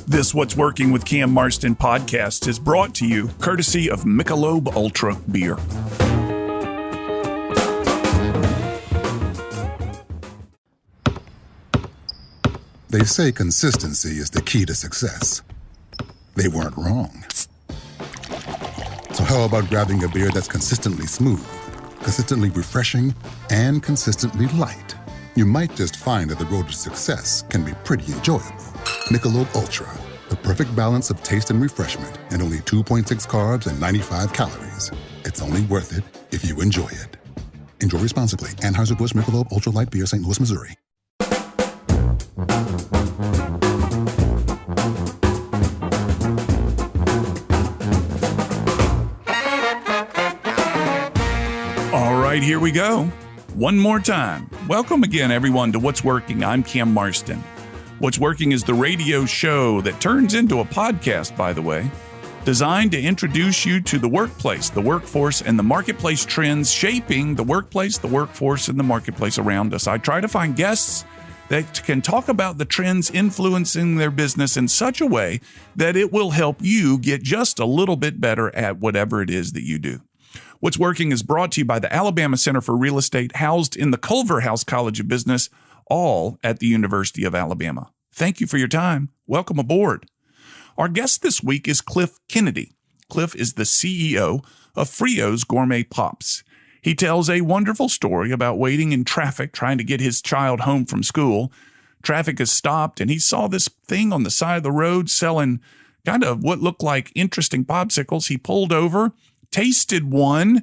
This What's Working with Cam Marston podcast is brought to you courtesy of Michelob Ultra Beer. They say consistency is the key to success. They weren't wrong. So how about grabbing a beer that's consistently smooth, consistently refreshing, and consistently light? You might just find that the road to success can be pretty enjoyable. Michelob Ultra, the perfect balance of taste and refreshment, and only 2.6 carbs and 95 calories. It's only worth it if you enjoy it. Enjoy responsibly. Anheuser-Busch Michelob Ultra Light Beer, St. Louis, Missouri. All right, here we go. One more time. Welcome again, everyone, to What's Working. I'm Cam Marston. What's Working is the radio show that turns into a podcast, by the way, designed to introduce you to the workplace, the workforce, and the marketplace trends shaping the workplace, the workforce, and the marketplace around us. I try to find guests that can talk about the trends influencing their business in such a way that it will help you get just a little bit better at whatever it is that you do. What's Working is brought to you by the Alabama Center for Real Estate, housed in the Culver House College of Business, all at the University of Alabama. Thank you for your time. Welcome aboard. Our guest this week is Cliff Kennedy. Cliff is the CEO of Frio's Gourmet Pops. He tells a wonderful story about waiting in traffic, trying to get his child home from school. Traffic has stopped, and he saw this thing on the side of the road selling kind of what looked like interesting popsicles. He pulled over, tasted one,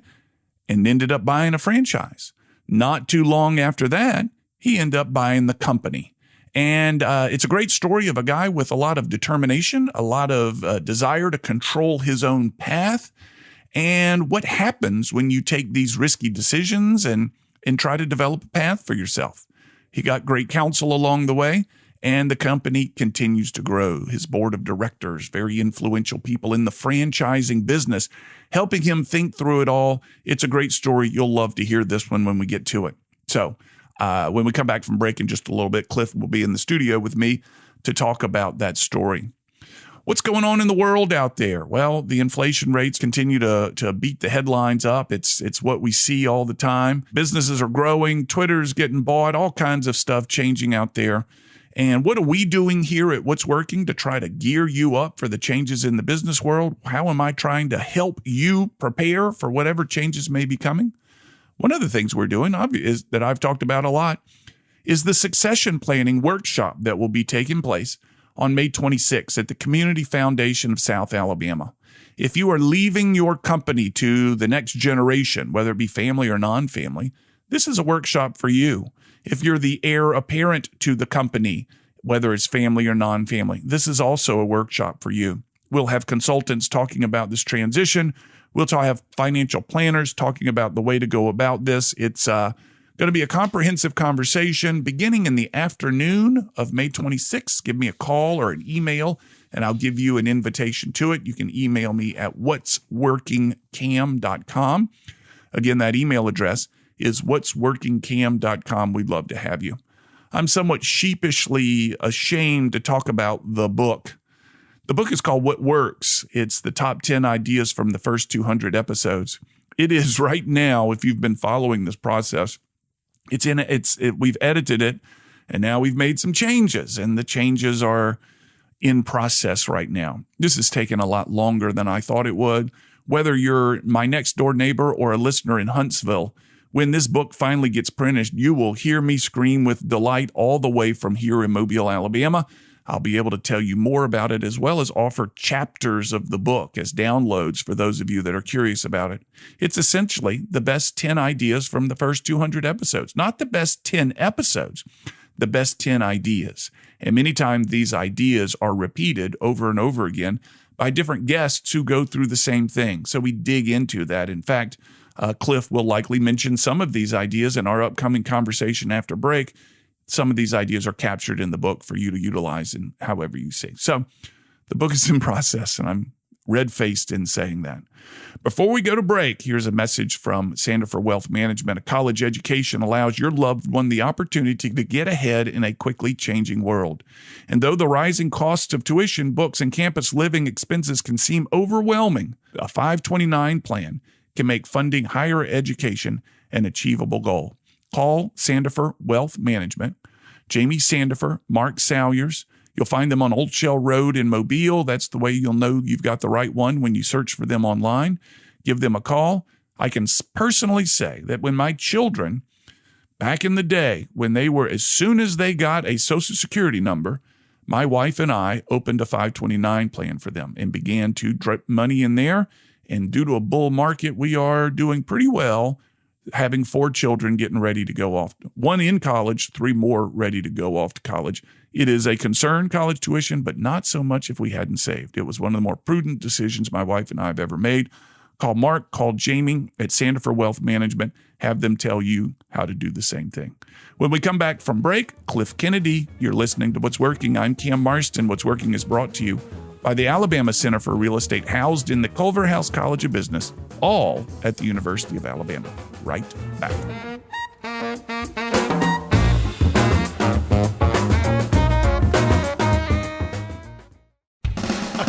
and ended up buying a franchise. Not too long after that, he ended up buying the company. And it's a great story of a guy with a lot of determination, a lot of desire to control his own path, and what happens when you take these risky decisions and try to develop a path for yourself. He got great counsel along the way, and the company continues to grow. His board of directors, very influential people in the franchising business, helping him think through it all. It's a great story. You'll love to hear this one when we get to it. So when we come back from break in just a little bit, Cliff will be in the studio with me to talk about that story. What's going on in the world out there? Well, the inflation rates continue to beat the headlines up. It's what we see all the time. Businesses are growing. Twitter's getting bought. All kinds of stuff changing out there. And what are we doing here at What's Working to try to gear you up for the changes in the business world? How am I trying to help you prepare for whatever changes may be coming? One of the things we're doing is that I've talked about a lot is the succession planning workshop that will be taking place on May 26th at the Community Foundation of South Alabama. If you are leaving your company to the next generation, whether it be family or non-family, this is a workshop for you. If you're the heir apparent to the company, whether it's family or non-family, this is also a workshop for you. We'll have consultants talking about this transition. We'll have financial planners talking about the way to go about this. It's going to be a comprehensive conversation beginning in the afternoon of May 26th. Give me a call or an email, and I'll give you an invitation to it. You can email me at whatsworkingcam.com. Again, that email address is whatsworkingcam.com. We'd love to have you. I'm somewhat sheepishly ashamed to talk about the book. The book is called What Works. It's the top 10 ideas from the first 200 episodes. It is right now, if you've been following this process, we've edited it, and now we've made some changes, and the changes are in process right now. This has taken a lot longer than I thought it would. Whether you're my next door neighbor or a listener in Huntsville, when this book finally gets printed, you will hear me scream with delight all the way from here in Mobile, Alabama. I'll be able to tell you more about it, as well as offer chapters of the book as downloads for those of you that are curious about it. It's essentially the best 10 ideas from the first 200 episodes. Not the best 10 episodes, the best 10 ideas. And many times these ideas are repeated over and over again by different guests who go through the same thing. So we dig into that. In fact, Cliff will likely mention some of these ideas in our upcoming conversation after break. Some of these ideas are captured in the book for you to utilize in however you see. So the book is in process, and I'm red-faced in saying that. Before we go to break, here's a message from Sandifer Wealth Management. A college education allows your loved one the opportunity to get ahead in a quickly changing world. And though the rising costs of tuition, books, and campus living expenses can seem overwhelming, a 529 plan can make funding higher education an achievable goal. Call Sandifer Wealth Management. Jamie Sandifer, Mark Salyers. You'll find them on Old Shell Road in Mobile. That's the way you'll know you've got the right one when you search for them online. Give them a call. I can personally say that when my children, back in the day, as soon as they got a Social Security number, my wife and I opened a 529 plan for them and began to drip money in there. And due to a bull market, we are doing pretty well, having 4 children getting ready to go off. 1 in college, 3 more ready to go off to college. It is a concern, college tuition, but not so much if we hadn't saved. It was one of the more prudent decisions my wife and I have ever made. Call Mark, call Jamie at Sandifer Wealth Management. Have them tell you how to do the same thing. When we come back from break, Cliff Kennedy, you're listening to What's Working. I'm Cam Marston. What's Working is brought to you by the Alabama Center for Real Estate, housed in the Culverhouse College of Business, all at the University of Alabama. Right back.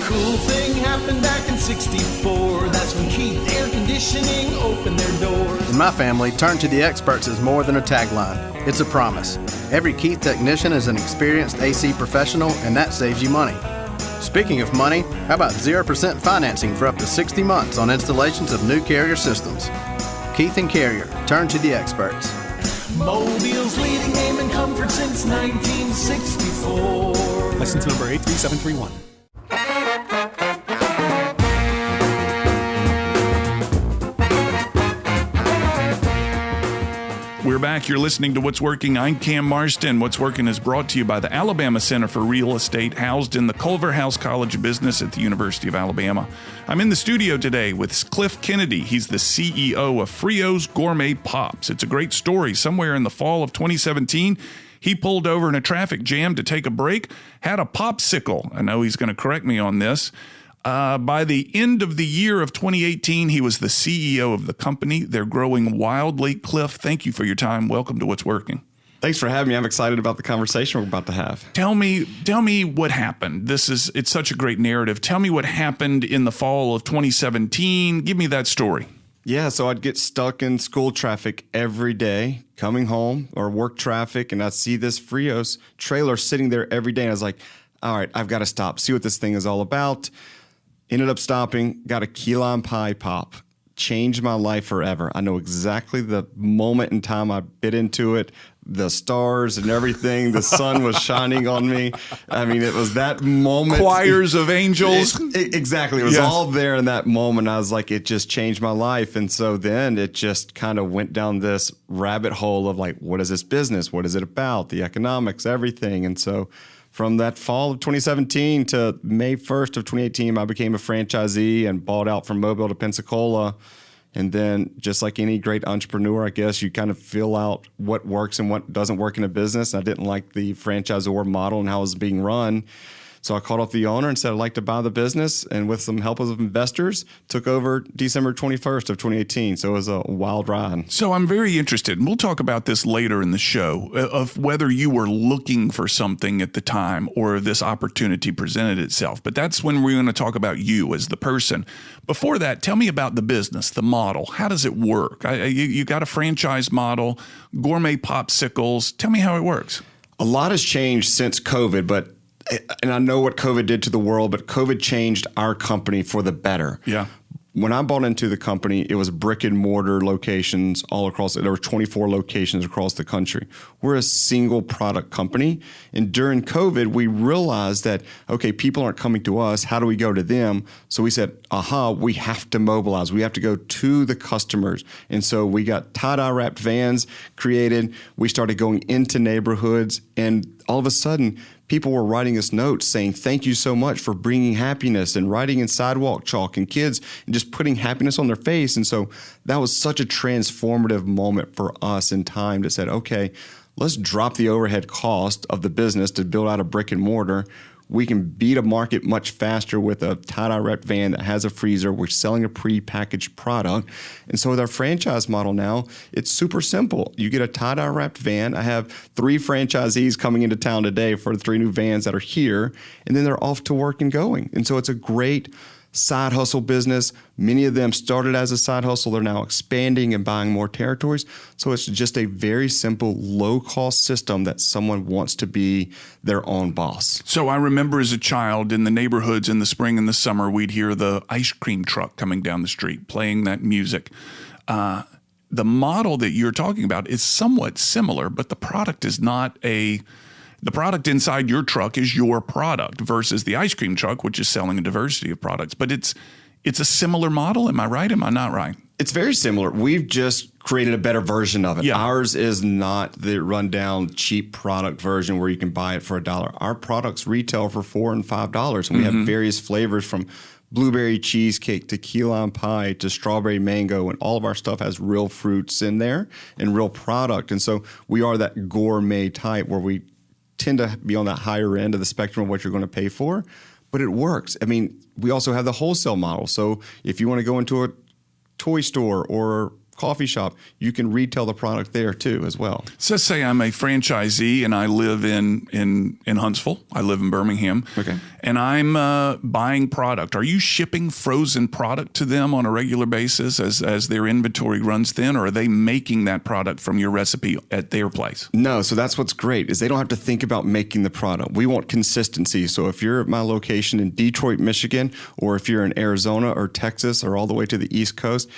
Cool thing happened back in '64. That's when Keith Air Conditioning opened their doors. In my family, turn to the experts is more than a tagline. It's a promise. Every Keith technician is an experienced AC professional, and that saves you money. Speaking of money, how about 0% financing for up to 60 months on installations of new Carrier systems? Keith and Carrier, turn to the experts. Mobile's leading name in comfort since 1964. License number 83731. We're back. You're listening to What's Working. I'm Cam Marston. What's Working is brought to you by the Alabama Center for Real Estate, housed in the Culverhouse College of Business at the University of Alabama. I'm in the studio today with Cliff Kennedy. He's the CEO of Frio's Gourmet Pops. It's a great story. Somewhere in the fall of 2017, he pulled over in a traffic jam to take a break, had a popsicle. I know he's going to correct me on this. By the end of the year of 2018, he was the CEO of the company. They're growing wildly. Cliff, thank you for your time. Welcome to What's Working. Thanks for having me. I'm excited about the conversation we're about to have. Tell me what happened. It's such a great narrative. Tell me what happened in the fall of 2017. Give me that story. Yeah, so I'd get stuck in school traffic every day, coming home, or work traffic, and I'd see this Frio's trailer sitting there every day. And I was like, all right, I've got to stop, see what this thing is all about. Ended up stopping, got a key lime pie pop. Changed my life forever. I know exactly the moment in time I bit into it, the stars and everything. The sun was shining on me. I mean, it was that moment. Choirs of angels. Exactly. It was all there in that moment. I was like, it just changed my life. And so then it just kind of went down this rabbit hole of like, what is this business? What is it about? The economics, everything. And so from that fall of 2017 to May 1st of 2018, I became a franchisee and bought out from Mobile to Pensacola. And then just like any great entrepreneur, I guess you kind of feel out what works and what doesn't work in a business. I didn't like the franchisor model and how it was being run. So I called up the owner and said, I'd like to buy the business. And with some help of investors, took over December 21st of 2018. So it was a wild ride. So I'm very interested, and we'll talk about this later in the show, of whether you were looking for something at the time or this opportunity presented itself. But that's when we're going to talk about you as the person. Before that, tell me about the business, the model. How does it work? You got a franchise model, gourmet popsicles. Tell me how it works. A lot has changed since COVID, and I know what COVID did to the world, but COVID changed our company for the better. Yeah. When I bought into the company, it was brick and mortar locations all across. There were 24 locations across the country. We're a single product company. And during COVID, we realized that, okay, people aren't coming to us. How do we go to them? So we said, we have to mobilize. We have to go to the customers. And so we got tie-dye wrapped vans created. We started going into neighborhoods. And all of a sudden, people were writing us notes saying, thank you so much for bringing happiness, and writing in sidewalk chalk, and kids and just putting happiness on their face. And so that was such a transformative moment for us in time to say, okay, let's drop the overhead cost of the business to build out a brick and mortar. we can beat a market much faster with a tie-dye wrapped van that has a freezer. We're selling a pre-packaged product. And so with our franchise model now, it's super simple. You get a tie-dye wrapped van. I have 3 franchisees coming into town today for the 3 new vans that are here, and then they're off to work and going. And so it's a great side hustle business. Many of them started as a side hustle. They're now expanding and buying more territories. So it's just a very simple, low-cost system that someone wants to be their own boss. So I remember as a child in the neighborhoods in the spring and the summer, we'd hear the ice cream truck coming down the street playing that music. The model that you're talking about is somewhat similar, but the product is not the product inside your truck is your product versus the ice cream truck, which is selling a diversity of products. But it's a similar model. Am I right? Am I not right? It's very similar. We've just created a better version of it. Yeah. Ours is not the rundown cheap product version where you can buy it for $1. Our products retail for $4 and $5, and we have various flavors from blueberry cheesecake to key lime pie to strawberry mango, and all of our stuff has real fruits in there and real product. And so we are that gourmet type where we tend to be on that higher end of the spectrum of what you're going to pay for, but it works. I mean, we also have the wholesale model. So if you want to go into a toy store or coffee shop, you can retail the product there too as well. So let's say I'm a franchisee and I live in Huntsville. I live in Birmingham. Okay. And I'm buying product. Are you shipping frozen product to them on a regular basis as their inventory runs thin, or are they making that product from your recipe at their place? No, so that's what's great is they don't have to think about making the product. We want consistency. So if you're at my location in Detroit, Michigan, or if you're in Arizona or Texas or all the way to the East Coast,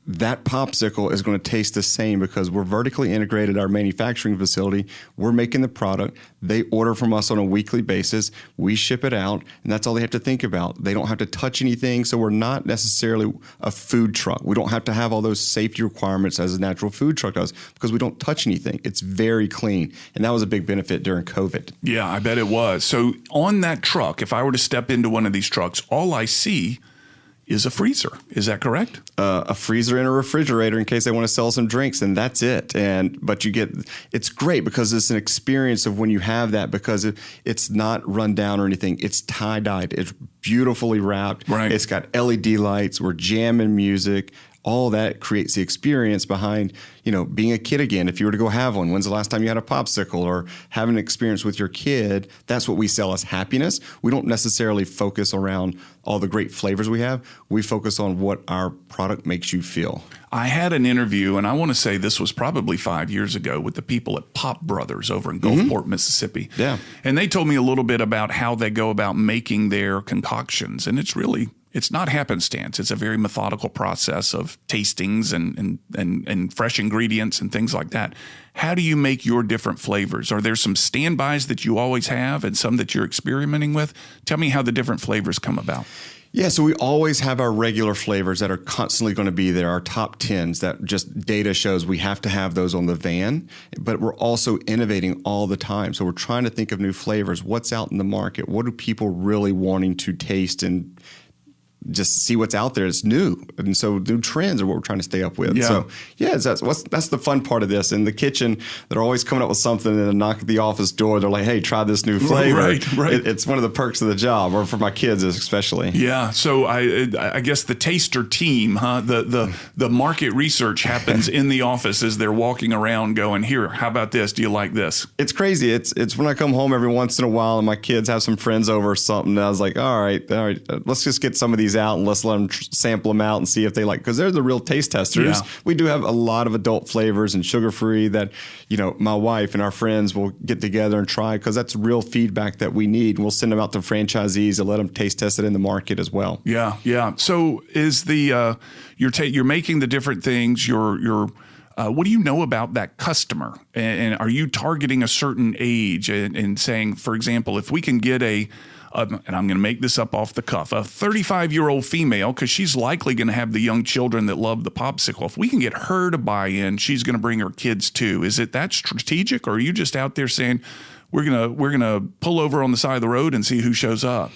that popsicle is going to taste the same because we're vertically integrated our manufacturing facility. We're making the product. They order from us on a weekly basis. We ship it out, and that's all they have to think about. They don't have to touch anything, so we're not necessarily a food truck. We don't have to have all those safety requirements as a natural food truck does because we don't touch anything. It's very clean, and that was a big benefit during COVID. Yeah, I bet it was. So on that truck, if I were to step into one of these trucks, all I see is a freezer. Is that correct? A freezer and a refrigerator in case they want to sell some drinks, and that's it. But it's great because it's an experience of when you have that, because it's not run down or anything. It's tie-dyed. It's beautifully wrapped. Right. It's got LED lights. We're jamming music. All that creates the experience behind, being a kid again. If you were to go have one, when's the last time you had a popsicle, or have an experience with your kid? That's what we sell as happiness. We don't necessarily focus around all the great flavors we have. We focus on what our product makes you feel. I had an interview, and I want to say this was probably 5 years ago, with the people at Pop Brothers over in Gulfport, Mississippi. Yeah. And they told me a little bit about how they go about making their concoctions. And it's not happenstance. It's a very methodical process of tastings and fresh ingredients and things like that. How do you make your different flavors? Are there some standbys that you always have and some that you're experimenting with? Tell me how the different flavors come about. Yeah, so we always have our regular flavors that are constantly going to be there, our top 10s that just data shows we have to have those on the van, but we're also innovating all the time. So we're trying to think of new flavors. What's out in the market? What are people really wanting to taste and just see what's out there. It's new. And so new trends are what we're trying to stay up with. Yeah. So that's the fun part of this. In the kitchen, they're always coming up with something and then knock at the office door. They're like, hey, try this new flavor. Right. It's one of the perks of the job, or for my kids especially. Yeah. So I guess the taster team, the market research happens in the office as they're walking around going, here, how about this? Do you like this? It's crazy. It's when I come home every once in a while and my kids have some friends over or something. And I was like, all right, let's just get some of these out and let's let them sample them out and see if they like, because they're the real taste testers. Yeah. We do have a lot of adult flavors and sugar-free that, my wife and our friends will get together and try, because that's real feedback that we need. And we'll send them out to franchisees and let them taste test it in the market as well. Yeah. So is you're making the different things, what do you know about that customer? And are you targeting a certain age and saying, for example, if we can get and I'm going to make this up off the cuff, a 35-year-old female, because she's likely going to have the young children that love the popsicle. If we can get her to buy in, she's going to bring her kids too. Is it that strategic, or are you just out there saying, we're gonna pull over on the side of the road and see who shows up?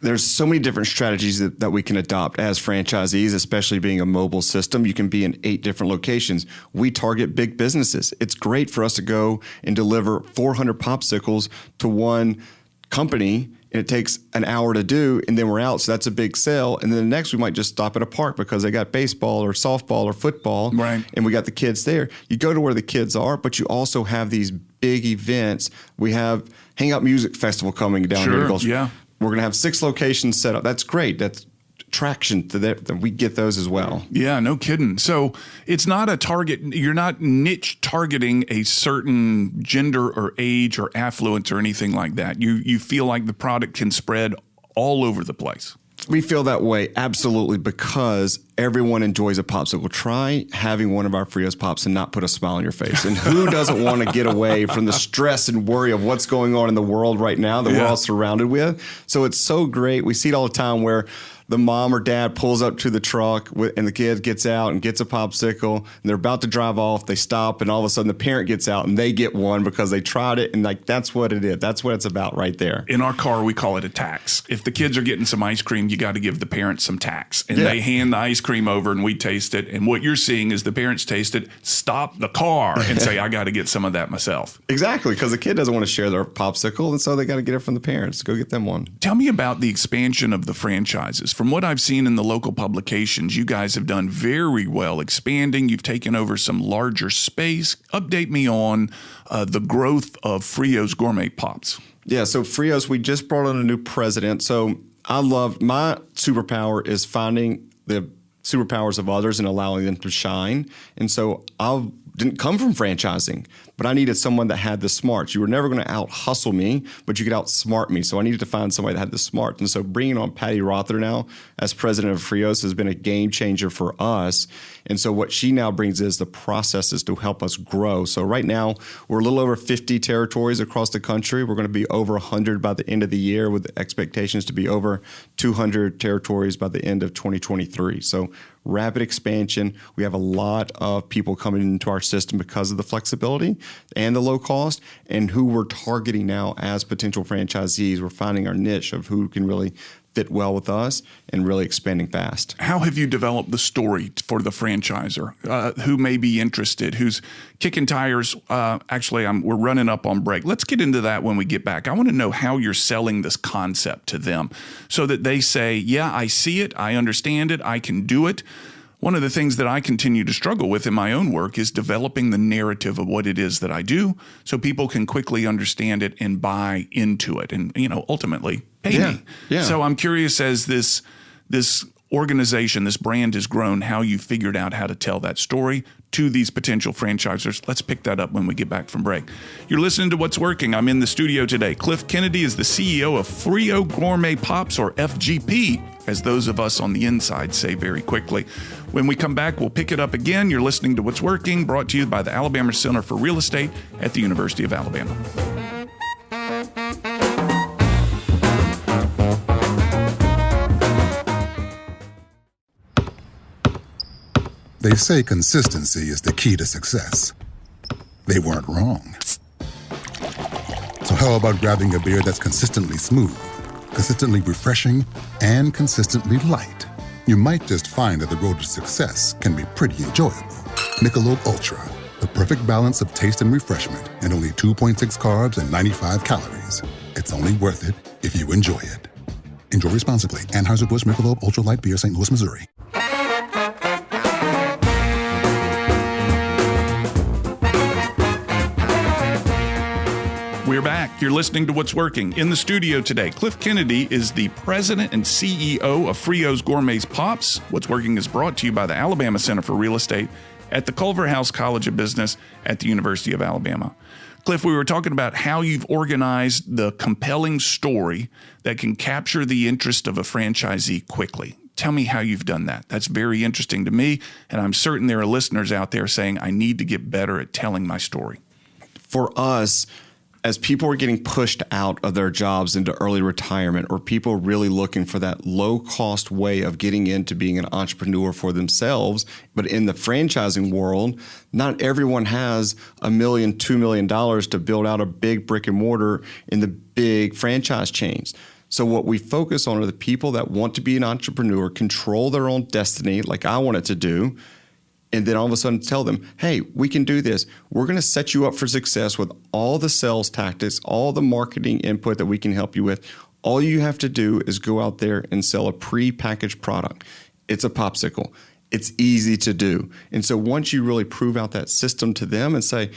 There's so many different strategies that we can adopt as franchisees, especially being a mobile system. You can be in 8 different locations. We target big businesses. It's great for us to go and deliver 400 popsicles to one company and it takes an hour to do, and then we're out. So that's a big sale. And then the next we might just stop at a park because they got baseball or softball or football, right? And we got the kids there. You go to where the kids are, but you also have these big events. We have Hangout Music Festival coming down here. Yeah. We're going to have 6 locations set up. That's great. That's traction to that. We get those as well. Yeah, no kidding. So it's not a target. You're not niche targeting a certain gender or age or affluence or anything like that. You feel like the product can spread all over the place. We feel that way, absolutely, because everyone enjoys a popsicle. Try having one of our Frios Pops and not put a smile on your face. And who doesn't want to get away from the stress and worry of what's going on in the world right now that we're all surrounded with? So it's so great. We see it all the time where the mom or dad pulls up to the truck and the kid gets out and gets a popsicle, and they're about to drive off. They stop, and all of a sudden the parent gets out and they get one because they tried it. And like, that's what it is. That's what it's about right there. In our car, we call it a tax. If the kids are getting some ice cream, you got to give the parents some tax. And they hand the ice cream over and we taste it. And what you're seeing is the parents taste it, stop the car and say, I got to get some of that myself. Exactly, because the kid doesn't want to share their popsicle. And so they got to get it from the parents. Go get them one. Tell me about the expansion of the franchises. From what I've seen in the local publications, you guys have done very well expanding. You've taken over some larger space. Update me on the growth of Frios Gourmet Pops. Yeah, so Frios, we just brought on a new president. So I love, my superpower is finding the superpowers of others and allowing them to shine. And so I didn't come from franchising, but I needed someone that had the smarts. You were never going to out hustle me, but you could outsmart me. So I needed to find somebody that had the smarts. And so bringing on Patty Rother now as president of Frios has been a game changer for us. And so what she now brings is the processes to help us grow. So right now we're a little over 50 territories across the country. We're going to be over 100 by the end of the year, with expectations to be over 200 territories by the end of 2023. So rapid expansion. We have a lot of people coming into our system because of the flexibility and the low cost, and who we're targeting now as potential franchisees. We're finding our niche of who can really fit well with us and really expanding fast. How have you developed the story for the franchisor who may be interested, who's kicking tires? We're running up on break. Let's get into that when we get back. I want to know how you're selling this concept to them so that they say, yeah, I see it, I understand it, I can do it. One of the things that I continue to struggle with in my own work is developing the narrative of what it is that I do so people can quickly understand it and buy into it and, ultimately pay me. Yeah. So I'm curious, as this organization, this brand has grown, how you figured out how to tell that story to these potential franchisors. Let's pick that up when we get back from break. You're listening to What's Working. I'm in the studio today. Cliff Kennedy is the CEO of Frio Gourmet Pops, or FGP, as those of us on the inside say very quickly. When we come back, we'll pick it up again. You're listening to What's Working, brought to you by the Alabama Center for Real Estate at the University of Alabama. They say consistency is the key to success. They weren't wrong. So how about grabbing a beer that's consistently smooth, consistently refreshing, and consistently light? You might just find that the road to success can be pretty enjoyable. Michelob Ultra, the perfect balance of taste and refreshment, and only 2.6 carbs and 95 calories. It's only worth it if you enjoy it. Enjoy responsibly. Anheuser-Busch Michelob Ultra Light Beer, St. Louis, Missouri. We're back. You're listening to What's Working. In the studio today, Cliff Kennedy is the president and CEO of Frios Gourmet Pops. What's Working is brought to you by the Alabama Center for Real Estate at the Culverhouse College of Business at the University of Alabama. Cliff, we were talking about how you've organized the compelling story that can capture the interest of a franchisee quickly. Tell me how you've done that. That's very interesting to me, and I'm certain there are listeners out there saying, I need to get better at telling my story. For us, as people are getting pushed out of their jobs into early retirement, or people really looking for that low-cost way of getting into being an entrepreneur for themselves, but in the franchising world, not everyone has $1 million, $2 million to build out a big brick and mortar in the big franchise chains. So what we focus on are the people that want to be an entrepreneur, control their own destiny like I wanted to do, and then all of a sudden tell them, hey, we can do this. We're going to set you up for success with all the sales tactics, all the marketing input that we can help you with, All you have to do is go out there and sell a pre-packaged product. It's a popsicle. It's easy to do. And so once you really prove out that system to them and say,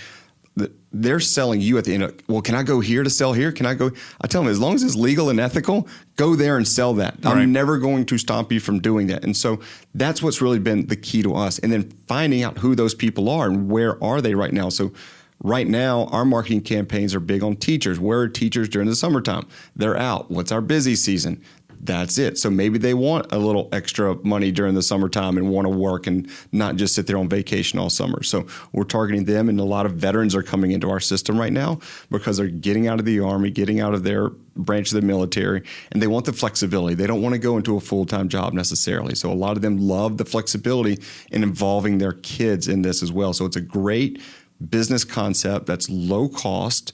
they're selling you at the end of, well, can I go here to sell here? Can I go? I tell them, as long as it's legal and ethical, go there and sell that. Right. I'm never going to stop you from doing that. And so that's what's really been the key to us. And then finding out who those people are and where are they right now. So right now, our marketing campaigns are big on teachers. Where are teachers during the summertime? They're out. What's our busy season? That's it. So maybe they want a little extra money during the summertime and want to work and not just sit there on vacation all summer. So we're targeting them, and a lot of veterans are coming into our system right now because they're getting out of the Army, getting out of their branch of the military, and they want the flexibility. They don't want to go into a full-time job necessarily. So a lot of them love the flexibility in involving their kids in this as well. So it's a great business concept that's low cost,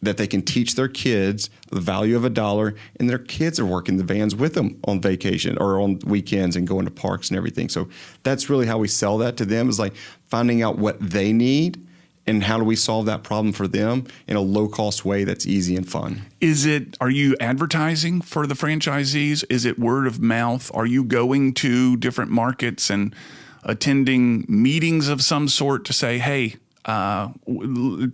that they can teach their kids the value of $1, and their kids are working the vans with them on vacation or on weekends and going to parks and everything. So that's really how we sell that to them, is like finding out what they need and how do we solve that problem for them in a low-cost way that's easy and fun. Are you advertising for the franchisees? Is it word of mouth? Are you going to different markets and attending meetings of some sort to say, hey,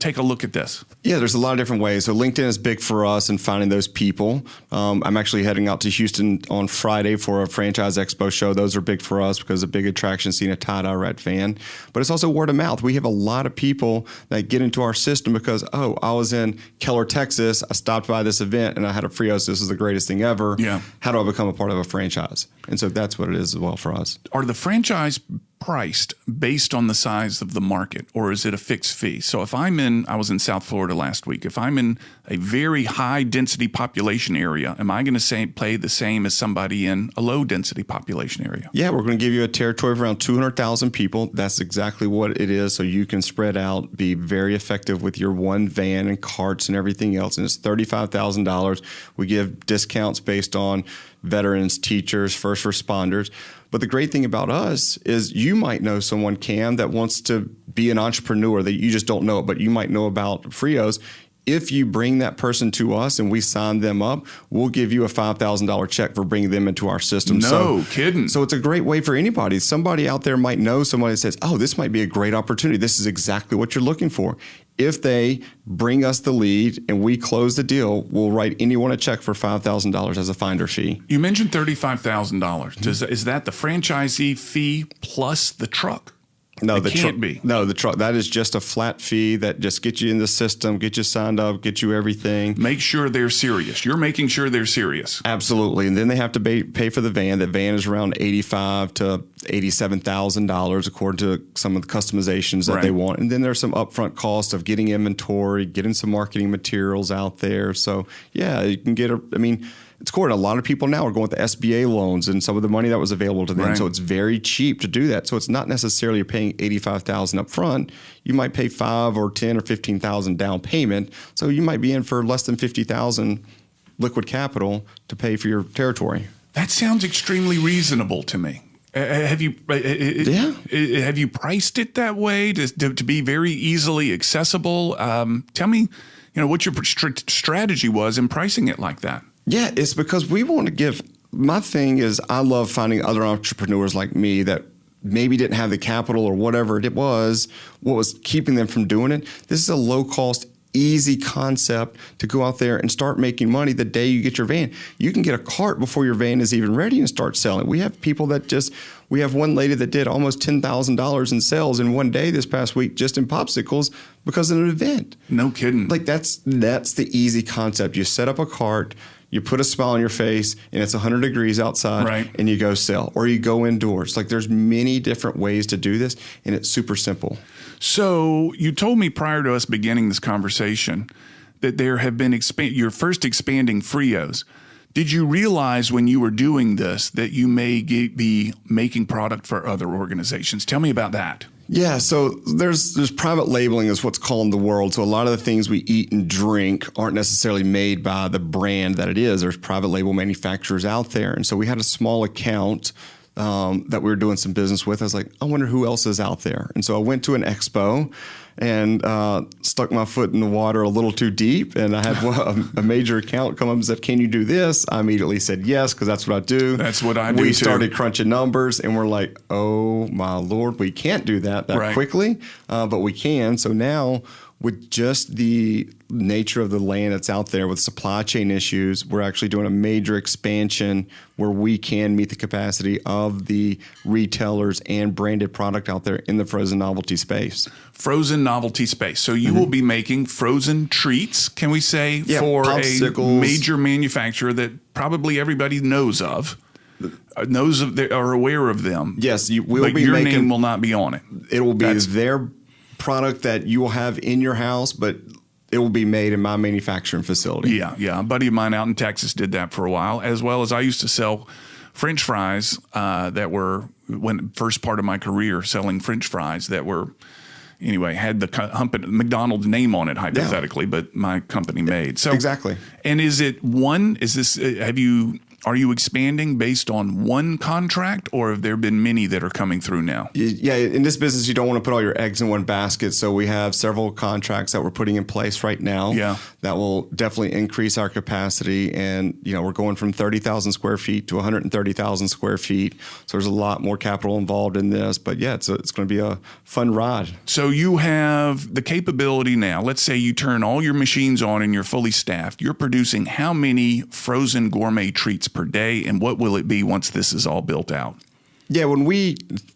take a look at this? Yeah, there's a lot of different ways. So LinkedIn is big for us in finding those people. I'm actually heading out to Houston on Friday for a Franchise Expo show. Those are big for us because a big attraction seeing a tie-dye red van. But it's also word of mouth. We have a lot of people that get into our system because, oh, I was in Keller, Texas. I stopped by this event and I had a Frios. This is the greatest thing ever. Yeah. How do I become a part of a franchise? And so that's what it is as well for us. Are the franchise priced based on the size of the market, or is it a fixed fee? So if I was in South Florida last week, if I'm in a very high density population area, am I going to pay the same as somebody in a low density population area? Yeah, we're going to give you a territory of around 200,000 people. That's exactly what it is. So you can spread out, be very effective with your one van and carts and everything else. And it's $35,000. We give discounts based on veterans, teachers, first responders. But the great thing about us is you might know someone, Cam, that wants to be an entrepreneur that you just don't know it, but you might know about Frios. If you bring that person to us and we sign them up, we'll give you a $5,000 check for bringing them into our system. No kidding. So it's a great way for anybody. Somebody out there might know somebody that says, oh, this might be a great opportunity. This is exactly what you're looking for. If they bring us the lead and we close the deal, we'll write anyone a check for $5,000 as a finder fee. You mentioned $35,000. Is that the franchisee fee plus the truck? No, it can't be. No, the truck. That is just a flat fee that just gets you in the system, get you signed up, get you everything. Make sure they're serious. You're making sure they're serious. Absolutely. And then they have to pay for the van. The van is around $85,000 to $87,000 according to some of the customizations that they want. And then there's some upfront costs of getting inventory, getting some marketing materials out there. So yeah, you can get it's cool. A lot of people now are going with the SBA loans and some of the money that was available to them. Right. So it's very cheap to do that. So it's not necessarily paying $85,000 up front. You might pay $5,000 or $10,000 or $15,000 down payment. So you might be in for less than $50,000 liquid capital to pay for your territory. That sounds extremely reasonable to me. Have you priced it that way to be very easily accessible? Tell me, what your strategy was in pricing it like that. Yeah, it's because we want to give. My thing is, I love finding other entrepreneurs like me that maybe didn't have the capital or whatever it was, what was keeping them from doing it. This is a low cost, easy concept to go out there and start making money the day you get your van. You can get a cart before your van is even ready and start selling. We have people that we have one lady that did almost $10,000 in sales in one day this past week just in popsicles because of an event. No kidding. Like that's the easy concept. You set up a cart, you put a smile on your face, and it's 100 degrees outside, and you go sell. Or you go indoors. Like there's many different ways to do this, and it's super simple. So you told me prior to us beginning this conversation that there have been your first expanding Frios. Did you realize when you were doing this that you may be making product for other organizations? Tell me about that. Yeah, so there's private labeling is what's called in the world. So a lot of the things we eat and drink aren't necessarily made by the brand that it is. There's private label manufacturers out there. And so we had a small account that we were doing some business with. I was like, I wonder who else is out there. And so I went to an expo and stuck my foot in the water a little too deep. And I had a major account come up and said, can you do this? I immediately said yes, because that's what I do. That's what I do, We too. started crunching numbers, and we're like, oh, my Lord, we can't do that quickly, but we can. So now, with just the nature of the land that's out there with supply chain issues, we're actually doing a major expansion where we can meet the capacity of the retailers and branded product out there in the frozen novelty space. Frozen novelty space. So you will be making frozen treats, can we say, for a popsicles. major manufacturer that probably everybody knows of. They are aware of them. Yes, you will but be your making, name will not be on it. It will be their product that you will have in your house, but it will be made in my manufacturing facility. Yeah. A buddy of mine out in Texas did that for a while, as well as I used to sell French fries that were, when first part of my career, selling French fries that were, anyway, had the McDonald's name on it, hypothetically, but my company made. So exactly. And are you expanding based on one contract, or have there been many that are coming through now? Yeah, in this business, you don't want to put all your eggs in one basket. So we have several contracts that we're putting in place right now that will definitely increase our capacity. And, we're going from 30,000 square feet to 130,000 square feet. So there's a lot more capital involved in this. But yeah, it's going to be a fun ride. So you have the capability now. Let's say you turn all your machines on and you're fully staffed. You're producing how many frozen gourmet treats per day, and what will it be once this is all built out? Yeah,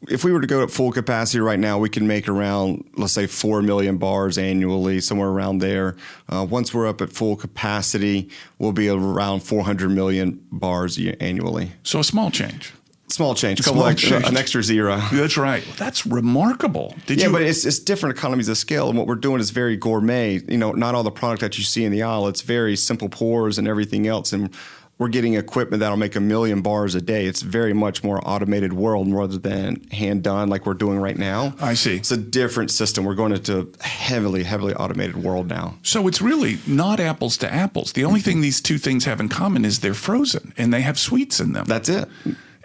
if we were to go at full capacity right now, we can make around, let's say, 4 million bars annually, somewhere around there. Once we're up at full capacity, we'll be around 400 million bars annually. So a small change. Small change, an extra zero. That's right. That's remarkable. But it's different economies of scale, and what we're doing is very gourmet. Not all the product that you see in the aisle. It's very simple pours and everything else, and we're getting equipment that'll make 1 million bars a day. It's very much more automated world rather than hand done like we're doing right now. I see. It's a different system. We're going into a heavily automated world now. So it's really not apples to apples. The only thing these two things have in common is they're frozen and they have sweets in them. That's it.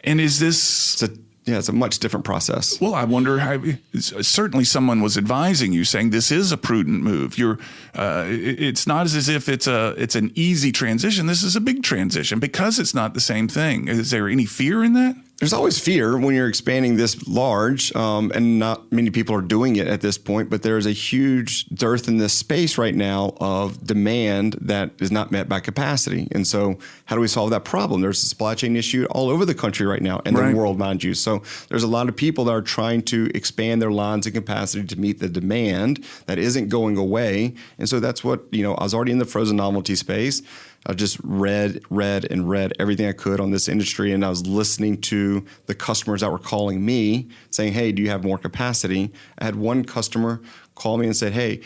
And is this... It's a much different process. Well, I wonder how. Certainly, someone was advising you, saying this is a prudent move. It's not as if it's an easy transition. This is a big transition because it's not the same thing. Is there any fear in that? There's always fear when you're expanding this large, and not many people are doing it at this point, but there's a huge dearth in this space right now of demand that is not met by capacity. And so how do we solve that problem? There's a supply chain issue all over the country right now and the world, mind you. So there's a lot of people that are trying to expand their lines and capacity to meet the demand that isn't going away. And so that's what, I was already in the frozen novelty space. I just read everything I could on this industry, and I was listening to the customers that were calling me saying, hey, do you have more capacity? I had one customer call me and said, hey,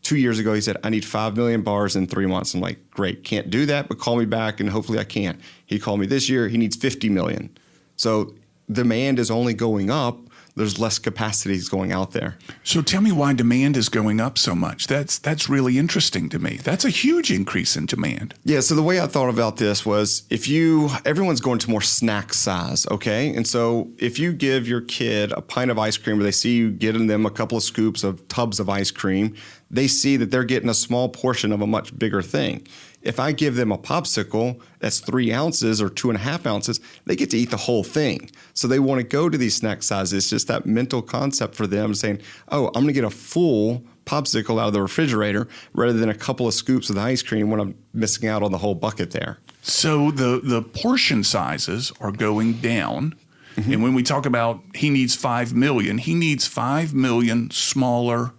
2 years ago, he said, I need 5 million bars in 3 months. I'm like, great, can't do that, but call me back and hopefully I can. He called me this year, he needs 50 million. So demand is only going up. There's less capacities going out there. So tell me why demand is going up so much. That's really interesting to me. That's a huge increase in demand. Yeah, so the way I thought about this was everyone's going to more snack size, okay? And so if you give your kid a pint of ice cream, or they see you getting them a couple of scoops of tubs of ice cream, they see that they're getting a small portion of a much bigger thing. If I give them a popsicle that's 3 ounces or 2.5 ounces, they get to eat the whole thing. So they want to go to these snack sizes. It's just that mental concept for them saying, oh, I'm going to get a full popsicle out of the refrigerator rather than a couple of scoops of the ice cream when I'm missing out on the whole bucket there. So the portion sizes are going down. Mm-hmm. And when we talk about he needs 5 million smaller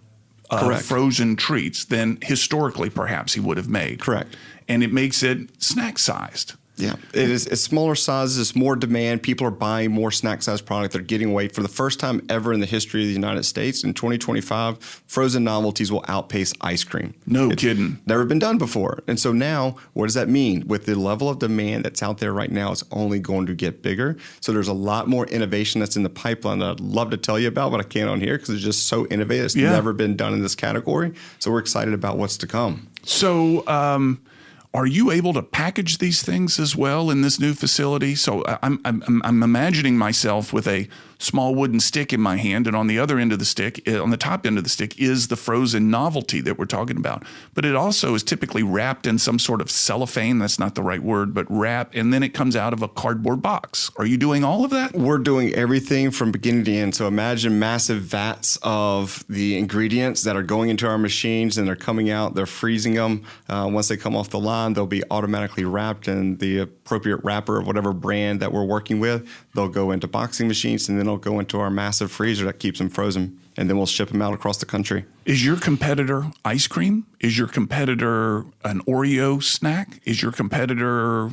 frozen treats than historically perhaps he would have made. Correct. And it makes it snack sized. Yeah, it's smaller sizes, it's more demand. People are buying more snack size product. They're getting away. For the first time ever in the history of the United States, in 2025, frozen novelties will outpace ice cream. It's kidding. Never been done before. And so now, what does that mean? With the level of demand that's out there right now, it's only going to get bigger. So there's a lot more innovation that's in the pipeline that I'd love to tell you about, but I can't on here because it's just so innovative. It's never been done in this category. So we're excited about what's to come. So, Are you able to package these things as well in this new facility? So I'm imagining myself with a small wooden stick in my hand, and on the other end of the stick, on the top end of the stick, is the frozen novelty that we're talking about. But it also is typically wrapped in some sort of cellophane. That's not the right word, but wrap, and then it comes out of a cardboard box. Are you doing all of that? We're doing everything from beginning to end. So imagine massive vats of the ingredients that are going into our machines, and they're coming out, they're freezing them. Once they come off the line, they'll be automatically wrapped in the appropriate wrapper of whatever brand that we're working with. They'll go into boxing machines, and then they'll go into our massive freezer that keeps them frozen, and then we'll ship them out across the country. Is your competitor ice cream? Is your competitor an Oreo snack? Is your competitor...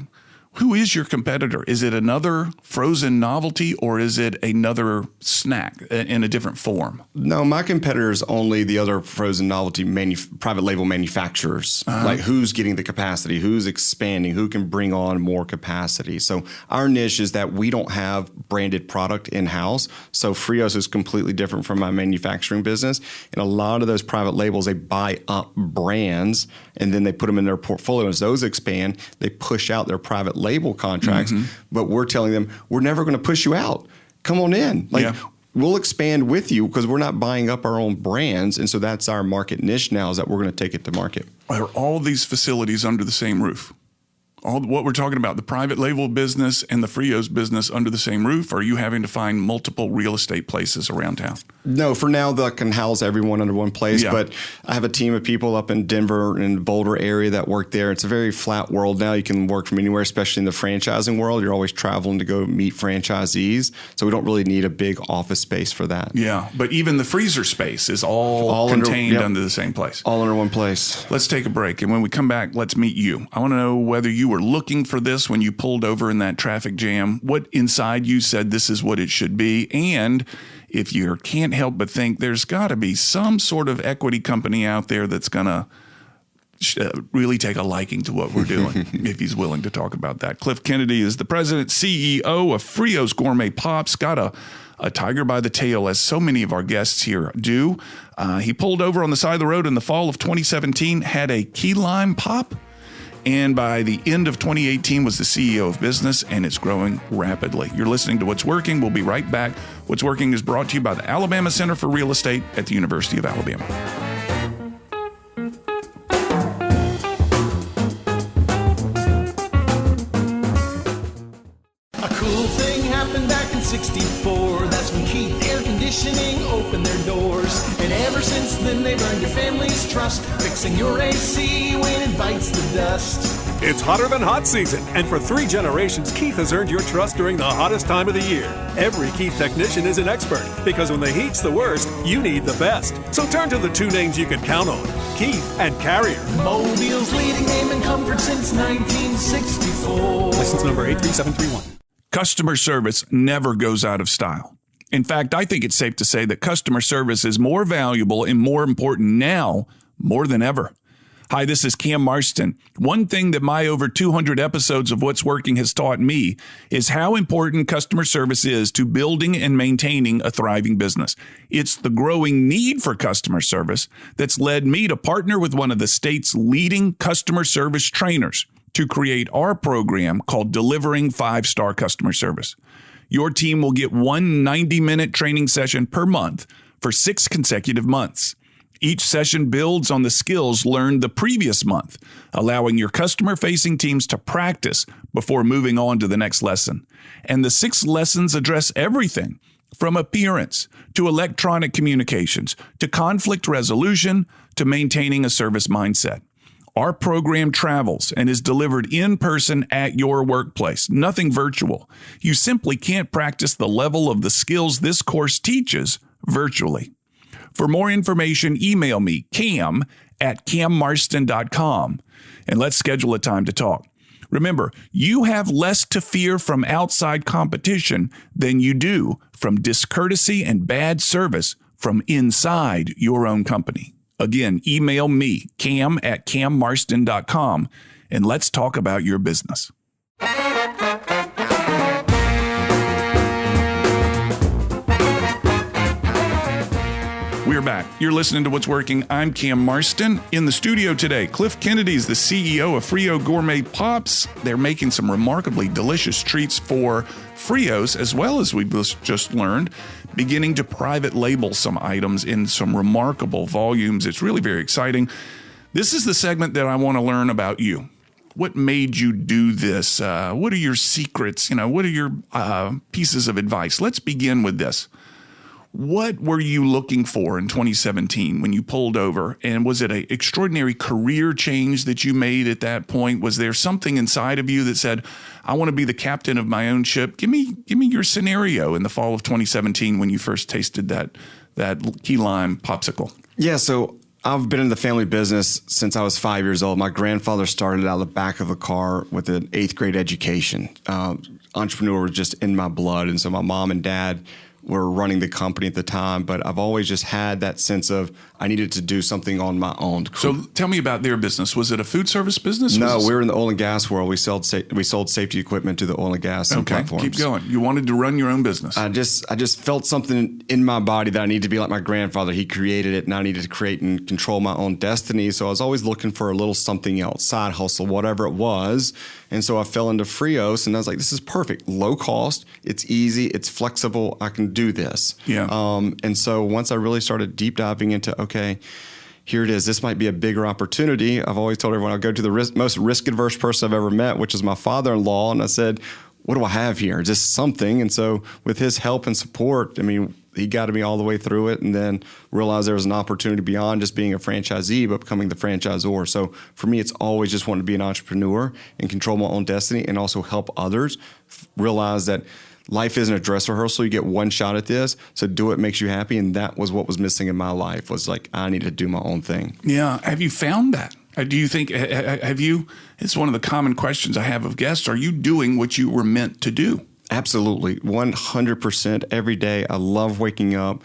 Who is your competitor? Is it another frozen novelty, or is it another snack in a different form? No, my competitor is only the other frozen novelty private label manufacturers. Like who's getting the capacity, who's expanding, who can bring on more capacity. So our niche is that we don't have branded product in-house. So Frios is completely different from my manufacturing business. And a lot of those private labels, they buy up brands and then they put them in their portfolio. As those expand, they push out their private label contracts, but we're telling them, we're never going to push you out. Come on in. We'll expand with you because we're not buying up our own brands. And so that's our market niche now, is that we're going to take it to market. Are all these facilities under the same roof? All what we're talking about, the private label business and the Frios business under the same roof? Or are you having to find multiple real estate places around town? No, for now, that can house everyone under one place. Yeah. But I have a team of people up in Denver and Boulder area that work there. It's a very flat world now. You can work from anywhere, especially in the franchising world. You're always traveling to go meet franchisees. So we don't really need a big office space for that. Yeah, but even the freezer space is all contained under the same place. All under one place. Let's take a break. And when we come back, let's meet you. I want to know whether you were looking for this when you pulled over in that traffic jam, what inside you said this is what it should be, and if you can't help but think there's got to be some sort of equity company out there that's going to really take a liking to what we're doing, if he's willing to talk about that. Cliff Kennedy is the president, CEO of Frios Gourmet Pops. Got a tiger by the tail, as so many of our guests here do. He pulled over on the side of the road in the fall of 2017, had a key lime pop, and by the end of 2018 was the CEO of business, and it's growing rapidly. You're listening to What's Working. We'll be right back. What's Working is brought to you by the Alabama Center for Real Estate at the University of Alabama. A cool thing happened back in '64. That's when Keith Air Conditioning opened their doors. And ever since then, they've earned your family's trust, fixing your AC when it bites the dust. It's hotter than hot season, and for 3 generations, Keith has earned your trust during the hottest time of the year. Every Keith technician is an expert, because when the heat's the worst, you need the best. So turn to the 2 names you can count on, Keith and Carrier. Mobile's leading name in comfort since 1964. License number 83731. Customer service never goes out of style. In fact, I think it's safe to say that customer service is more valuable and more important now more than ever. Hi, this is Cam Marston. One thing that my over 200 episodes of What's Working has taught me is how important customer service is to building and maintaining a thriving business. It's the growing need for customer service that's led me to partner with one of the state's leading customer service trainers to create our program called Delivering 5-Star Customer Service. Your team will get one 90-minute training session per month for 6 consecutive months. Each session builds on the skills learned the previous month, allowing your customer-facing teams to practice before moving on to the next lesson. And the 6 lessons address everything from appearance to electronic communications to conflict resolution to maintaining a service mindset. Our program travels and is delivered in person at your workplace, nothing virtual. You simply can't practice the level of the skills this course teaches virtually. For more information, email me, cam@cammarston.com, and let's schedule a time to talk. Remember, you have less to fear from outside competition than you do from discourtesy and bad service from inside your own company. Again, email me, cam@cammarston.com, and let's talk about your business. We're back. You're listening to What's Working. I'm Cam Marston. In the studio today, Cliff Kennedy's the CEO of Frio Gourmet Pops. They're making some remarkably delicious treats for Frios, as well as we've just learned, beginning to private label some items in some remarkable volumes. It's really very exciting. This is the segment that I want to learn about you. What made you do this? What are your secrets? What are your pieces of advice? Let's begin with this. What were you looking for in 2017 when you pulled over? And was it an extraordinary career change that you made at that point? Was there something inside of you that said, I want to be the captain of my own ship? Give me your scenario in the fall of 2017 when you first tasted that key lime popsicle. Yeah, so I've been in the family business since I was 5 years old. My grandfather started out of the back of a car with an 8th grade education. Entrepreneur was just in my blood. And so my mom and dad were running the company at the time, but I've always just had that sense of I needed to do something on my own. So tell me about their business. Was it a food service business? No, we were in the oil and gas world. We sold safety equipment to the oil and gas platforms. Keep going. You wanted to run your own business. I just felt something in my body that I needed to be like my grandfather. He created it, and I needed to create and control my own destiny. So I was always looking for a little something else, side hustle, whatever it was. And so I fell into Frios, and I was like, this is perfect. Low cost. It's easy. It's flexible. I can do this. Yeah. And so once I really started deep diving into, okay, here it is. This might be a bigger opportunity. I've always told everyone I'll go to the most risk-averse person I've ever met, which is my father-in-law. And I said, what do I have here? Just something. And so with his help and support, he guided me all the way through it, and then realized there was an opportunity beyond just being a franchisee, but becoming the franchisor. So for me, it's always just wanted to be an entrepreneur and control my own destiny, and also help others realize that life isn't a dress rehearsal. You get one shot at this, so do what makes you happy. And that was what was missing in my life, was like, I need to do my own thing. Yeah. Have you found that? Do you think, it's one of the common questions I have of guests. Are you doing what you were meant to do? Absolutely. 100% every day. I love waking up.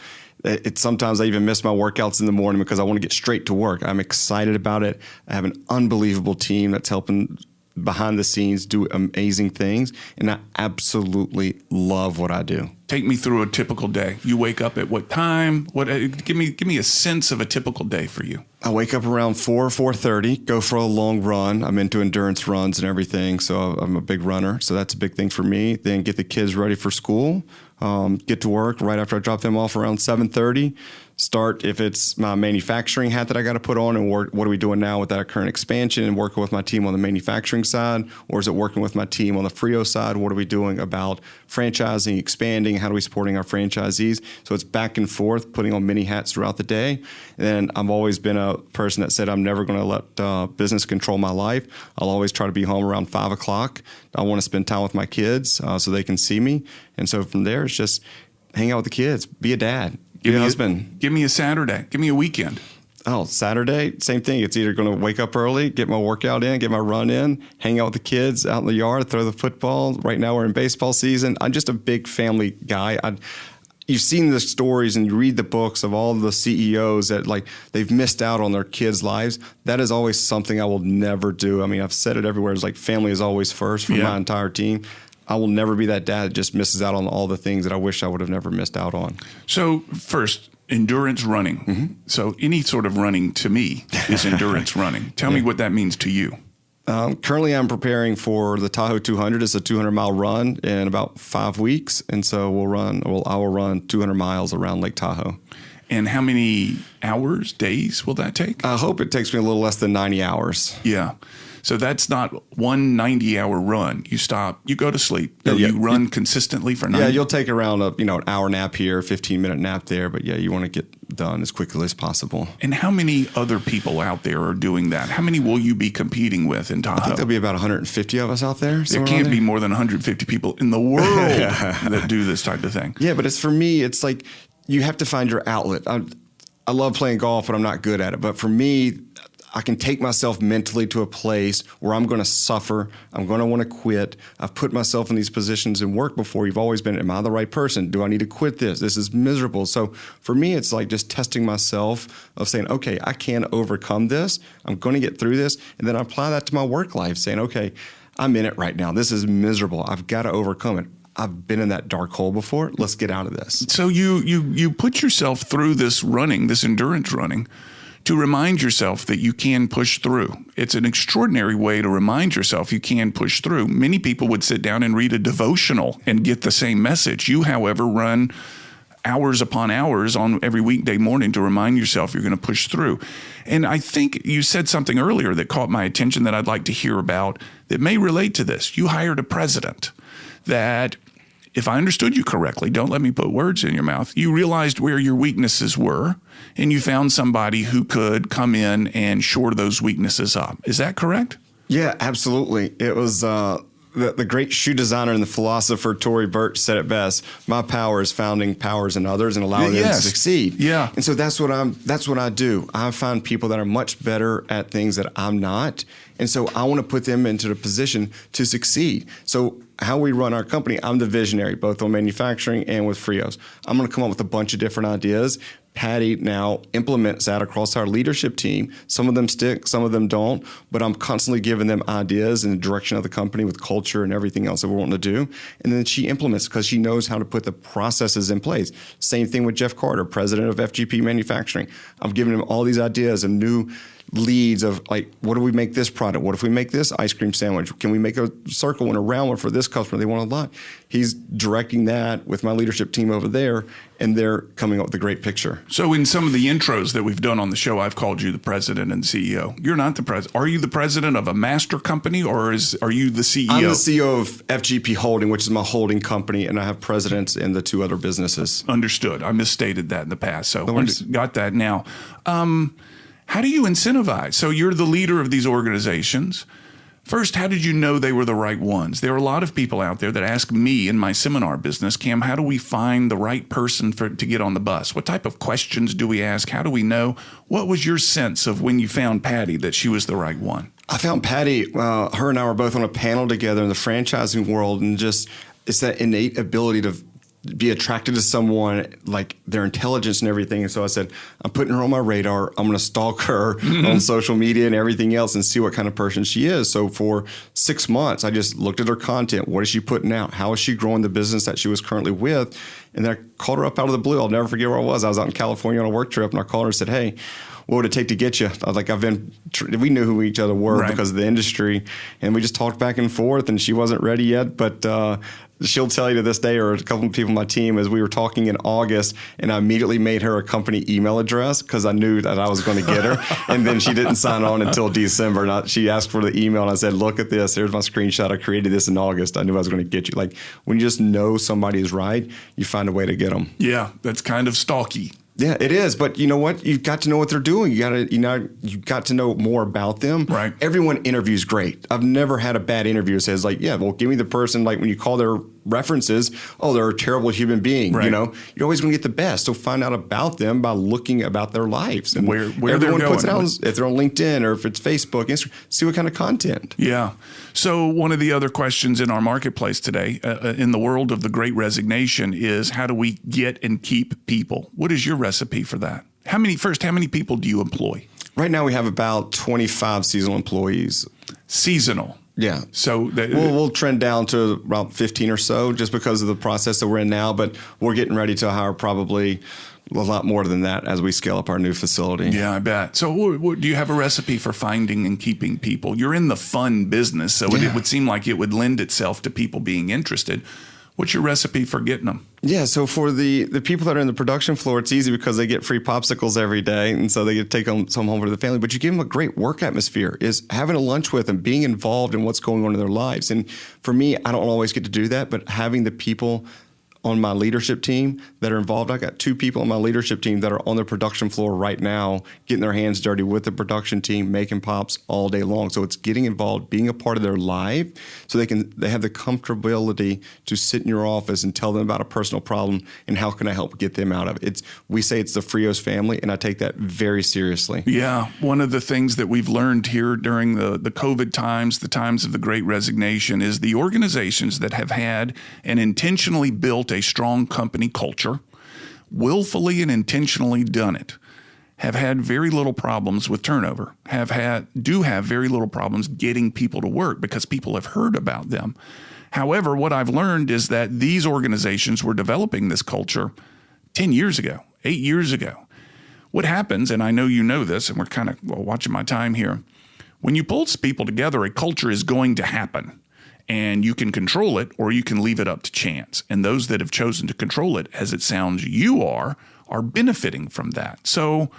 Sometimes I even miss my workouts in the morning because I want to get straight to work. I'm excited about it. I have an unbelievable team that's helping behind the scenes do amazing things, and I absolutely love what I do. Take me through a typical day. You wake up at what time? Give me a sense of a typical day for you. I wake up around 4:30, go for a long run. I'm into endurance runs and everything, so I'm a big runner. So that's a big thing for me. Then get the kids ready for school. Get to work right after I drop them off around 7:30. Start, if it's my manufacturing hat that I got to put on, and what are we doing now with our current expansion, and working with my team on the manufacturing side, or is it working with my team on the Frio side? What are we doing about franchising, expanding? How are we supporting our franchisees? So it's back and forth, putting on many hats throughout the day. And I've always been a person that said I'm never going to let business control my life. I'll always try to be home around 5 o'clock. I want to spend time with my kids so they can see me. And so from there, it's just hang out with the kids, be a dad. Give me a husband. Give me a Saturday. Give me a weekend. Oh, Saturday, same thing. It's either going to wake up early, get my workout in, get my run in, hang out with the kids out in the yard, throw the football. Right now we're in baseball season. I'm just a big family guy. You've seen the stories and you read the books of all the CEOs that they've missed out on their kids' lives. That is always something I will never do. I've said it everywhere. It's like family is always first for my entire team. I will never be that dad that just misses out on all the things that I wish I would have never missed out on. So first, endurance running. Mm-hmm. So any sort of running to me is endurance running. Tell me what that means to you. Currently, I'm preparing for the Tahoe 200. It's a 200-mile run in about 5 weeks. And so I will run 200 miles around Lake Tahoe. And how many hours, days will that take? I hope it takes me a little less than 90 hours. Yeah. So that's not one 90-hour run. You stop, you go to sleep. You run consistently for 90. Yeah, you'll take around an hour nap here, 15-minute nap there. But yeah, you want to get done as quickly as possible. And how many other people out there are doing that? How many will you be competing with in Tahoe? I think there'll be about 150 of us out there. There can't be more than 150 people in the world that do this type of thing. Yeah, but for me, it's like you have to find your outlet. I love playing golf, but I'm not good at it. But for me, I can take myself mentally to a place where I'm going to suffer. I'm going to want to quit. I've put myself in these positions in work before. You've always been, am I the right person? Do I need to quit this? This is miserable. So for me, it's like just testing myself of saying, okay, I can overcome this. I'm going to get through this. And then I apply that to my work life, saying, okay, I'm in it right now. This is miserable. I've got to overcome it. I've been in that dark hole before. Let's get out of this. So you put yourself through this endurance running, to remind yourself that you can push through. It's an extraordinary way to remind yourself you can push through. Many people would sit down and read a devotional and get the same message. You, however, run hours upon hours on every weekday morning to remind yourself you're going to push through. And I think you said something earlier that caught my attention that I'd like to hear about that may relate to this. You hired a president that, if I understood you correctly, don't let me put words in your mouth, you realized where your weaknesses were, and you found somebody who could come in and shore those weaknesses up. Is that correct? Yeah, absolutely. It was the great shoe designer and the philosopher Tory Burch said it best: my power is founding powers in others and allowing them to succeed. Yeah. And so that's what I do. I find people that are much better at things that I'm not. And so I want to put them into the position to succeed. So how we run our company, I'm the visionary, both on manufacturing and with Frios. I'm going to come up with a bunch of different ideas. Patty now implements that across our leadership team. Some of them stick, some of them don't, but I'm constantly giving them ideas in the direction of the company with culture and everything else that we're wanting to do. And then she implements because she knows how to put the processes in place. Same thing with Jeff Carter, president of FGP Manufacturing. I'm giving him all these ideas and new leads of, like, what if we make this product? What if we make this ice cream sandwich? Can we make a circle and a round one for this customer they want a lot? He's directing that with my leadership team over there, and they're coming up with a great picture. So in some of the intros that we've done on the show, I've called you the president and CEO. You're not the president. Are you the president of a master company, or are you the CEO? I'm the CEO of FGP Holding, which is my holding company, and I have presidents in the two other businesses. Understood. I misstated that in the past, so got that now. How do you incentivize? So you're the leader of these organizations. First, how did you know they were the right ones? There are a lot of people out there that ask me in my seminar business, Cam, how do we find the right person to get on the bus? What type of questions do we ask? How do we know? What was your sense of when you found Patty that she was the right one? I found Patty, her and I were both on a panel together in the franchising world, and just it's that innate ability to be attracted to someone, like their intelligence and everything. And so I said, I'm putting her on my radar. I'm going to stalk her on social media and everything else and see what kind of person she is. So for 6 months, I just looked at her content. What is she putting out? How is she growing the business that she was currently with? And then I called her up out of the blue. I'll never forget where I was. I was out in California on a work trip, and I called her and said, hey, what would it take to get you? I was like, we knew who each other were because of the industry. And we just talked back and forth, and she wasn't ready yet, but she'll tell you to this day, or a couple of people on my team, as we were talking in August, and I immediately made her a company email address because I knew that I was going to get her. And then she didn't sign on until December. And she asked for the email, and I said, look at this. Here's my screenshot. I created this in August. I knew I was going to get you. Like, when you just know somebody is right, you find a way to get them. Yeah, that's kind of stalky. Yeah, it is. But you know what? You've got to know what they're doing. You've got to know more about them. Right. Everyone interviews great. I've never had a bad interview that says, like, yeah, well, give me the person, like when you call their references, oh, they're a terrible human being. Right. You're always going to get the best. So find out about them by looking about their lives. And where everyone they're puts it going. out, if they're on LinkedIn or if it's Facebook, Instagram, see what kind of content. Yeah. So one of the other questions in our marketplace today, in the world of the Great Resignation, is how do we get and keep people? What is your recipe for that? How many people do you employ? Right now we have about 25 seasonal employees. Seasonal. Yeah. So we'll trend down to about 15 or so just because of the process that we're in now, but we're getting ready to hire probably a lot more than that as we scale up our new facility. Yeah, I bet. So do you have a recipe for finding and keeping people? You're in the fun business, so it would seem like it would lend itself to people being interested. What's your recipe for getting them? Yeah, so for the people that are in the production floor, it's easy because they get free popsicles every day, and so they get to take some home for the family. But you give them a great work atmosphere, is having a lunch with them, being involved in what's going on in their lives. And for me, I don't always get to do that, but having the people on my leadership team that are involved. I got 2 people on my leadership team that are on the production floor right now, getting their hands dirty with the production team, making pops all day long. So it's getting involved, being a part of their life, so they have the comfortability to sit in your office and tell them about a personal problem and how can I help get them out of it. We say it's the Frios family, and I take that very seriously. Yeah, one of the things that we've learned here during the COVID times, the times of the Great Resignation, is the organizations that have had and intentionally built a strong company culture, willfully and intentionally done it, have had very little problems with turnover, do have very little problems getting people to work because people have heard about them. However, what I've learned is that these organizations were developing this culture 10 years ago, 8 years ago. What happens, and I know you know this, and we're kind of watching my time here, when you pull people together, a culture is going to happen. And you can control it or you can leave it up to chance. And those that have chosen to control it, as it sounds you are benefiting from that. So,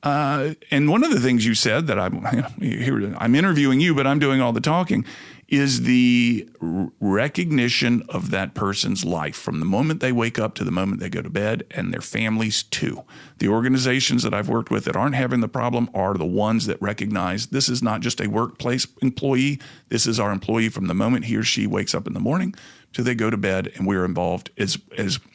and one of the things you said that I'm interviewing you, but I'm doing all the talking, is the recognition of that person's life from the moment they wake up to the moment they go to bed, and their families too. The organizations that I've worked with that aren't having the problem are the ones that recognize this is not just a workplace employee. This is our employee from the moment he or she wakes up in the morning till they go to bed, and we're involved as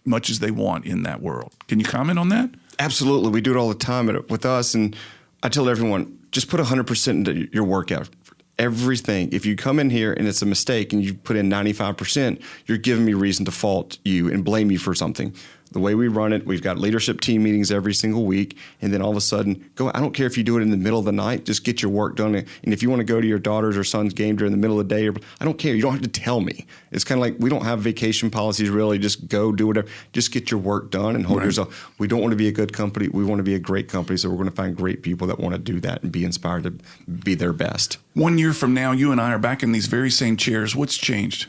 much as they want in that world. Can you comment on that? Absolutely. We do it all the time with us. And I tell everyone, just put 100% into your workout. Everything. If you come in here and it's a mistake and you put in 95%, you're giving me reason to fault you and blame you for something. The way we run it, we've got leadership team meetings every single week. And then all of a sudden, I don't care if you do it in the middle of the night, just get your work done. And if you want to go to your daughter's or son's game during the middle of the day, I don't care. You don't have to tell me. It's kind of like we don't have vacation policies really. Just go do whatever. Just get your work done and hold yourself. We don't want to be a good company. We want to be a great company. So we're going to find great people that want to do that and be inspired to be their best. 1 year from now, you and I are back in these very same chairs. What's changed?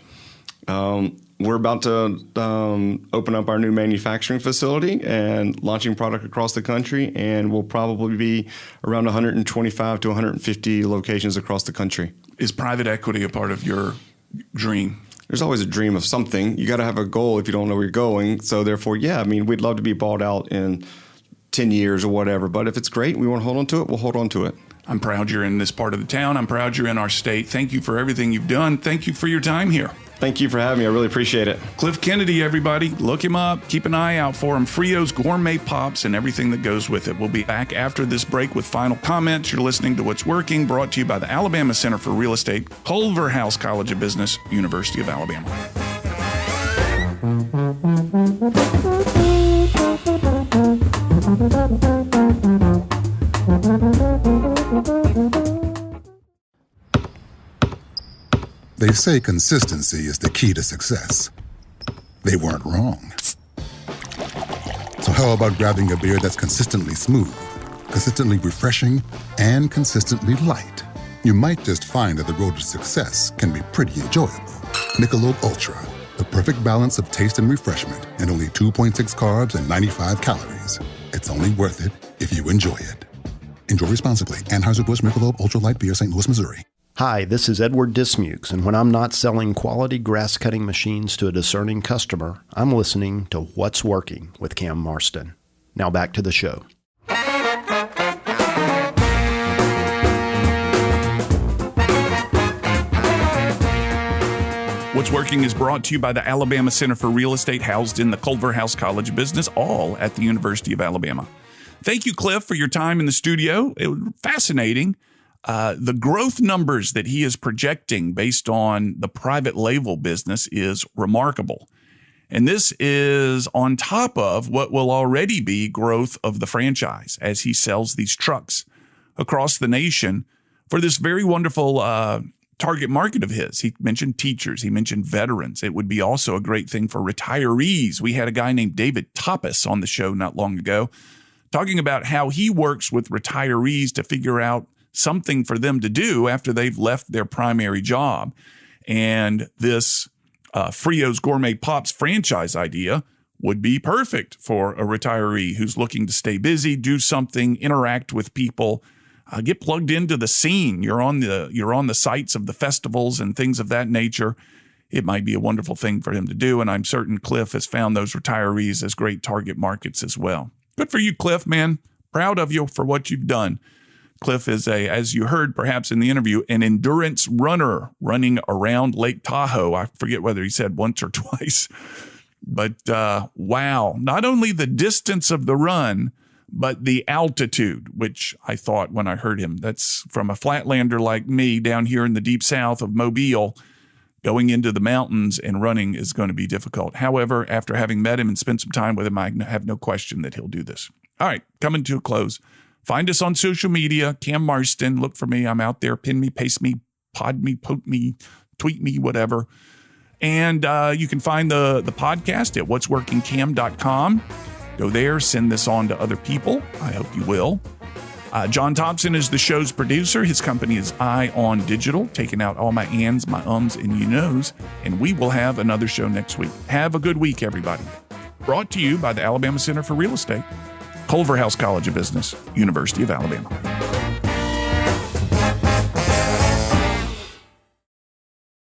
We're about to open up our new manufacturing facility and launching product across the country, and we'll probably be around 125 to 150 locations across the country. Is private equity a part of your dream? There's always a dream of something. You got to have a goal if you don't know where you're going. So therefore, we'd love to be bought out in 10 years or whatever. But if it's great, we want to hold on to it, we'll hold on to it. I'm proud you're in this part of the town. I'm proud you're in our state. Thank you for everything you've done. Thank you for your time here. Thank you for having me. I really appreciate it. Cliff Kennedy, everybody. Look him up. Keep an eye out for him. Frio's Gourmet Pops and everything that goes with it. We'll be back after this break with final comments. You're listening to What's Working, brought to you by the Alabama Center for Real Estate, Culverhouse College of Business, University of Alabama. They say consistency is the key to success. They weren't wrong. So how about grabbing a beer that's consistently smooth, consistently refreshing, and consistently light? You might just find that the road to success can be pretty enjoyable. Michelob Ultra, the perfect balance of taste and refreshment, and only 2.6 carbs and 95 calories. It's only worth it if you enjoy it. Enjoy responsibly. Anheuser-Busch Michelob Ultra Light Beer, St. Louis, Missouri. Hi, this is Edward Dismukes, and when I'm not selling quality grass-cutting machines to a discerning customer, I'm listening to What's Working with Cam Marston. Now back to the show. What's Working is brought to you by the Alabama Center for Real Estate, housed in the Culverhouse College of Business, all at the University of Alabama. Thank you, Cliff, for your time in the studio. It was fascinating. The growth numbers that he is projecting based on the private label business is remarkable. And this is on top of what will already be growth of the franchise as he sells these trucks across the nation for this very wonderful target market of his. He mentioned teachers. He mentioned veterans. It would be also a great thing for retirees. We had a guy named David Toppis on the show not long ago talking about how he works with retirees to figure out something for them to do after they've left their primary job. And this Frio's Gourmet Pops franchise idea would be perfect for a retiree who's looking to stay busy, do something, interact with people, get plugged into the scene. You're on the sites of the festivals and things of that nature. It might be a wonderful thing for him to do. And I'm certain Cliff has found those retirees as great target markets as well. Good for you, Cliff, man. Proud of you for what you've done. Cliff is as you heard perhaps in the interview, an endurance runner running around Lake Tahoe. I forget whether he said once or twice, but wow. Not only the distance of the run, but the altitude, which I thought when I heard him, that's from a flatlander like me down here in the deep south of Mobile, going into the mountains and running is going to be difficult. However, after having met him and spent some time with him, I have no question that he'll do this. All right, coming to a close. Find us on social media, Cam Marston. Look for me. I'm out there. Pin me, paste me, pod me, poke me, tweet me, whatever. And you can find the podcast at what'sworkingcam.com. Go there, send this on to other people. I hope you will. John Thompson is the show's producer. His company is Eye on Digital, taking out all my ands, my ums, and you knows. And we will have another show next week. Have a good week, everybody. Brought to you by the Alabama Center for Real Estate, Culverhouse College of Business, University of Alabama.